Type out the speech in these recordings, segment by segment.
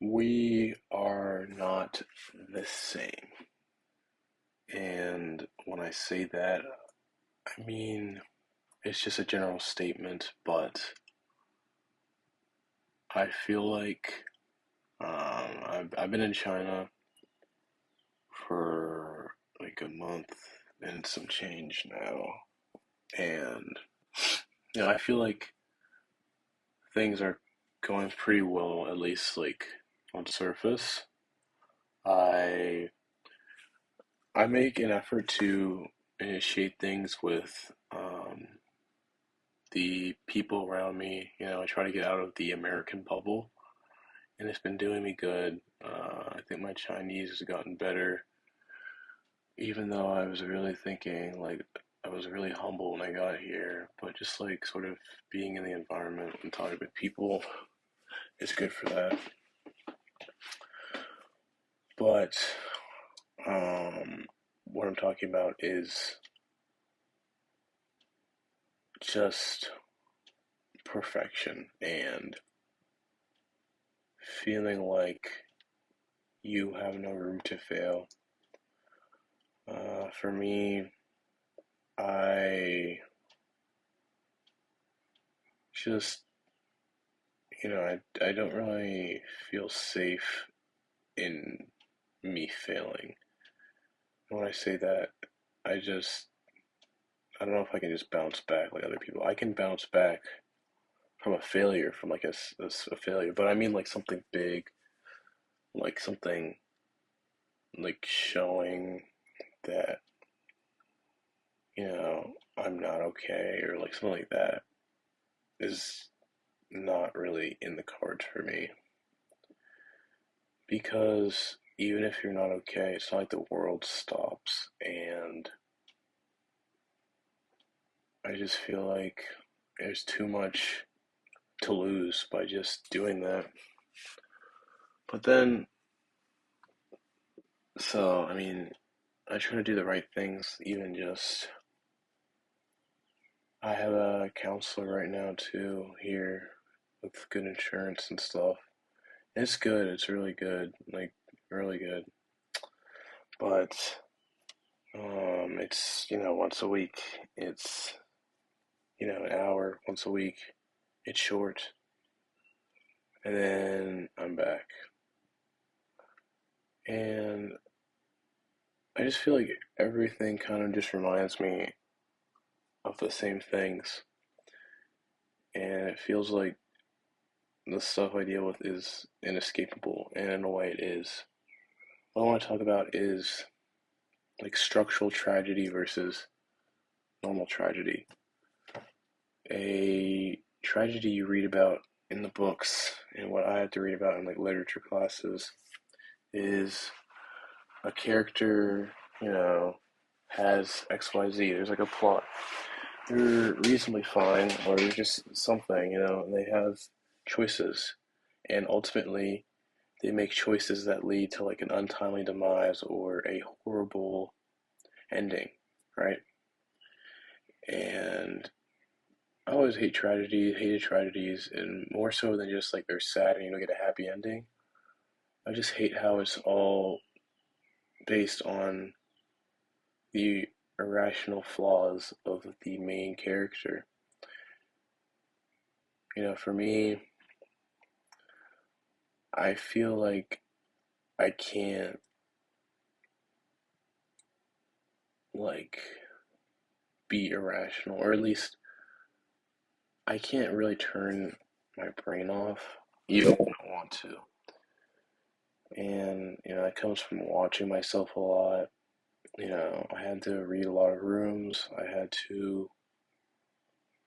We are not the same. And when I say that, I mean it's just a general statement, but I feel like I've been in China for like a month and some change now. And I feel like things are going pretty well, at least like on surface. I I make an effort to initiate things with the people around me. I try to get out of the American bubble, and it's been doing me good. I think my Chinese has gotten better, even though I was really thinking, like, I was really humble when I got here, but just like sort of being in the environment and talking with people is good for that. But what I'm talking about is just perfection and feeling like you have no room to fail. For me, I just, I don't really feel safe in me failing. When I say that, I just, I don't know if I can just bounce back like other people. I can bounce back from a failure, from like a failure, but I mean like something big, like something like showing that, I'm not okay, or like something like that is not really in the cards for me. Because even if you're not okay, it's not like the world stops. And I just feel like there's too much to lose by just doing that. But then, I mean, I try to do the right things, even just. I have a counselor right now, too, here with good insurance and stuff. It's good, it's really good, like, really good. But, it's, once a week. It's, an hour once a week. It's short, and then I'm back. And I just feel like everything kind of just reminds me of the same things. And it feels like the stuff I deal with is inescapable, and in a way it is. What I want to talk about is like structural tragedy versus normal tragedy. A tragedy you read about in the books, and what I have to read about in like literature classes, is a character, has XYZ. There's like a plot. They're reasonably fine, or they're just something, and they have choices. And ultimately, they make choices that lead to like an untimely demise or a horrible ending, right? And I always hated tragedies, and more so than just like they're sad and you don't get a happy ending. I just hate how it's all based on the irrational flaws of the main character. For me, I feel like I can't like be irrational, or at least I can't really turn my brain off, even when I want to. And, that comes from watching myself a lot. I had to read a lot of rooms, I had to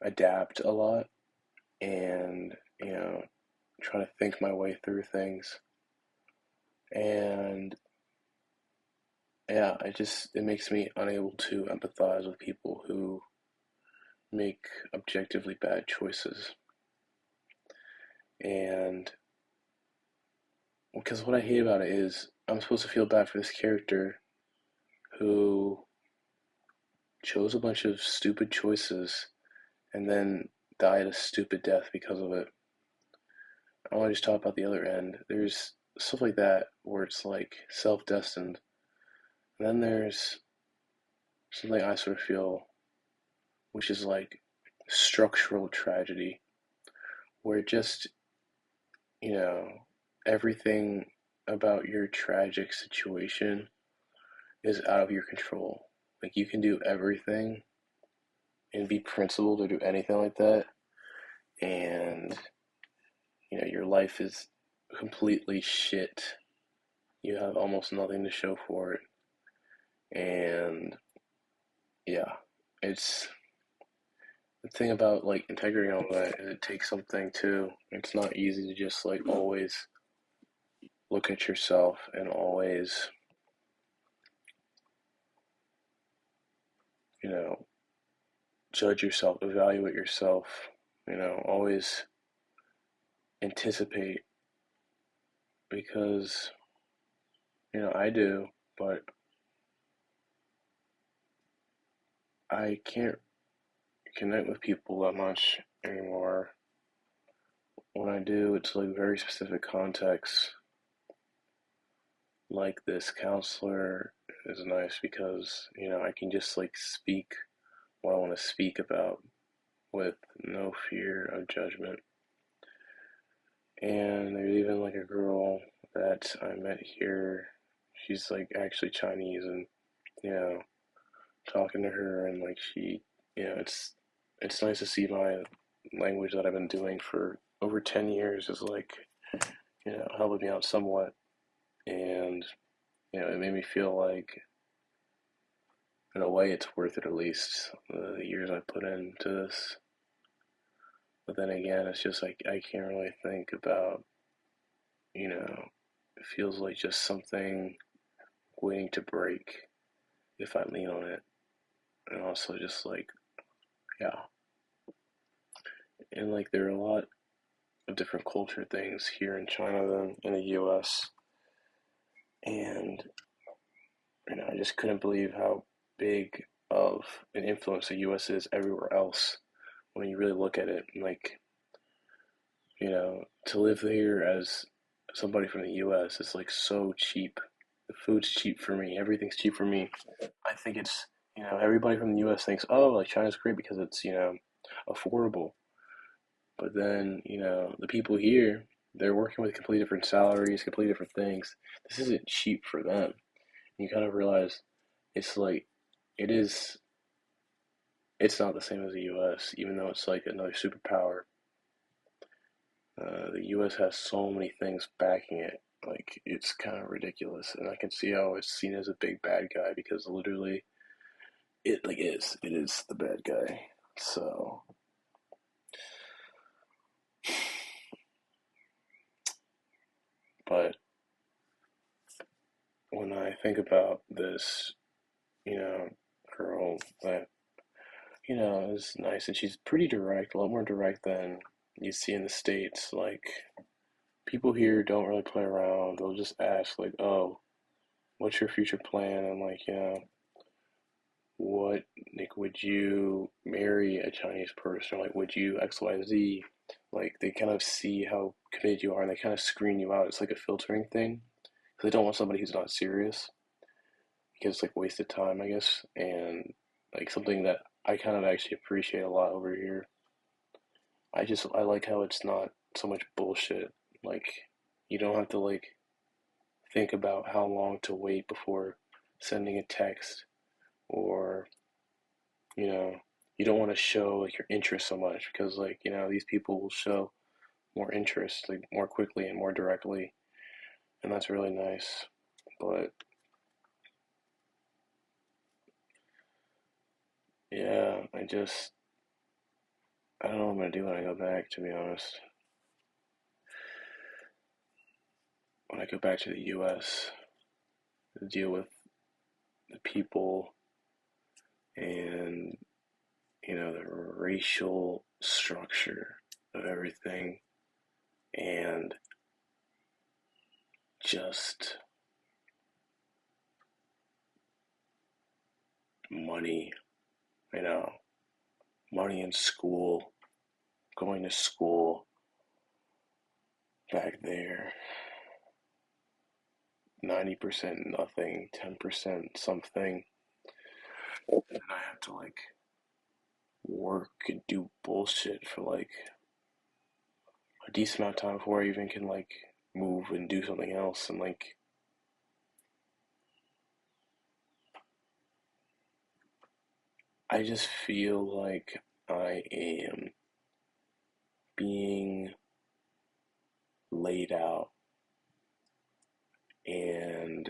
adapt a lot, and, try to think my way through things. And yeah, it makes me unable to empathize with people who make objectively bad choices. And because what I hate about it is I'm supposed to feel bad for this character who chose a bunch of stupid choices and then died a stupid death because of it. I want to just talk about the other end. There's stuff like that where it's like self-destined. And then there's something I sort of feel, which is like structural tragedy, where just, you know, everything about your tragic situation is out of your control. Like you can do everything and be principled or do anything like that, and your life is completely shit. You have almost nothing to show for it, and yeah, it's the thing about like integrity and all that is it takes something too. It's not easy to just like always look at yourself and always, you know, judge yourself, evaluate yourself, always anticipate because, I do, but I can't connect with people that much anymore. When I do, it's like very specific contexts. Like this counselor is nice because, I can just like speak what I want to speak about with no fear of judgment. And there's even like a girl that I met here. She's like actually Chinese, and you know, talking to her and like it's nice to see my language that I've been doing for over 10 years is like, helping me out somewhat. And, it made me feel like in a way it's worth it at least the years I put into this. But then again, it's just like I can't really think about, it feels like just something waiting to break if I lean on it. And also just like, yeah. And like there are a lot of different culture things here in China than in the US. And I just couldn't believe how big of an influence the US is everywhere else when you really look at it. Like, to live here as somebody from the US is like so cheap. The food's cheap for me, everything's cheap for me. I think it's, everybody from the US thinks, oh, like China's great because it's, affordable. But then, the people here, they're working with completely different salaries, completely different things. This isn't cheap for them. You kind of realize it's like, it is, it's not the same as the US, even though it's like another superpower. The US has so many things backing it. Like, it's kind of ridiculous. And I can see how it's seen as a big bad guy because literally, it is the bad guy. So, but when I think about this, you know, girl that, is nice and she's pretty direct, a lot more direct than you see in the States. Like, people here don't really play around. They'll just ask, like, oh, what's your future plan? And, like, what, like, would you marry a Chinese person? Or, like, would you XYZ? Like, they kind of see how committed you are and they kind of screen you out. It's like a filtering thing. 'Cause they don't want somebody who's not serious because it's like wasted time, I guess. And, like, something that I kind of actually appreciate a lot over here. I like how it's not so much bullshit. Like, you don't have to, like, think about how long to wait before sending a text or you know you don't want to show like your interest so much because like these people will show more interest like more quickly and more directly, and that's really nice. But yeah, I don't know what I'm gonna do when I go back, to be honest. When I go back to the US to deal with the people and the racial structure of everything and just money, you know, money in school, going to school back there. 90% nothing, 10% something, and I have to like work and do bullshit for like a decent amount of time before I even can like move and do something else. And like, I just feel like I am being laid out, and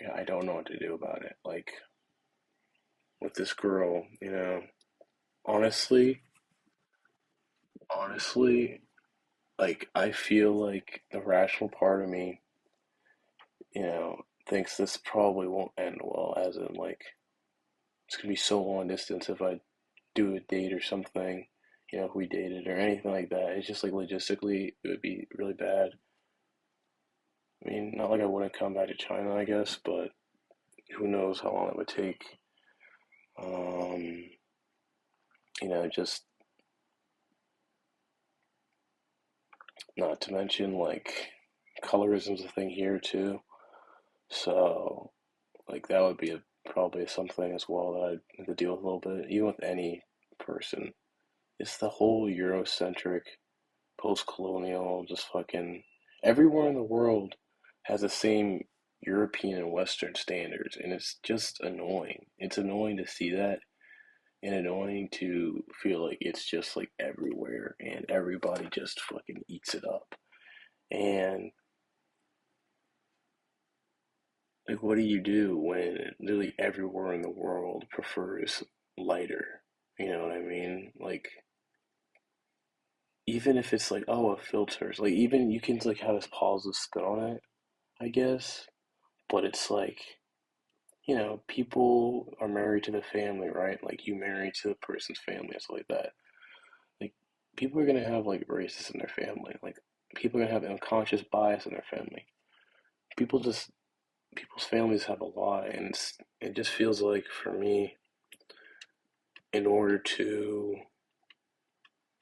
yeah, I don't know what to do about it. Like, with this girl, honestly, honestly, like, I feel like the rational part of me, thinks this probably won't end well, as in, like, it's gonna be so long distance if I do a date or something, if we dated or anything like that. It's just like logistically, it would be really bad. I mean, not like I wouldn't come back to China, I guess, but who knows how long it would take. Um, just not to mention like colorism's a thing here too. So like that would be probably something as well that I'd have to deal with a little bit, even with any person. It's the whole Eurocentric, post-colonial, just fucking everywhere in the world has the same European and Western standards, and it's just annoying. It's annoying to see that, and annoying to feel like it's just like everywhere, and everybody just fucking eats it up. And like, what do you do when literally everywhere in the world prefers lighter? You know what I mean? Like, even if it's like, oh, it filters, like, even you can like have this positive spin on it, I guess. But it's like, people are married to the family, right? Like, you marry to the person's family and stuff like that. Like, people are gonna have like racists in their family. Like, people are gonna have unconscious bias in their family. People just people's families have a lot, and it just feels like for me, in order to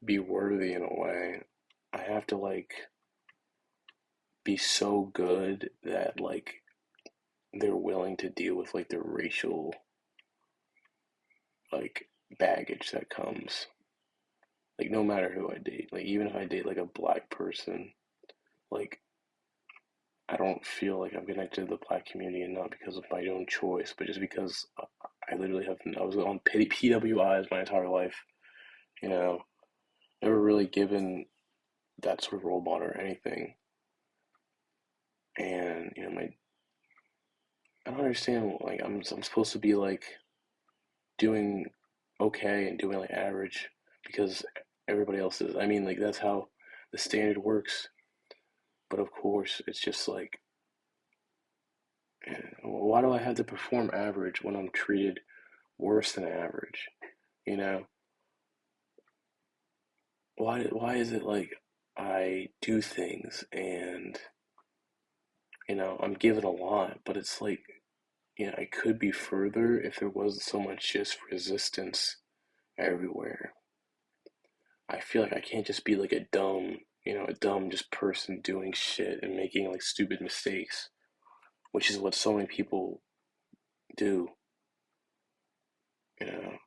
be worthy in a way, I have to like be so good that like they're willing to deal with like the racial like baggage that comes. Like, no matter who I date, like even if I date like a black person, like I don't feel like I'm connected to the black community, and not because of my own choice, but just because I literally I was on PWIs my entire life, you know, never really given that sort of role model or anything. And I don't understand. Like, I'm supposed to be like doing okay and doing like average because everybody else is. I mean, like, that's how the standard works. But of course, it's just like, why do I have to perform average when I'm treated worse than average? You know, why is it like I do things and I'm given a lot, but it's like, I could be further if there wasn't so much just resistance everywhere. I feel like I can't just be like a dumb just person doing shit and making like stupid mistakes, which is what so many people do, you know.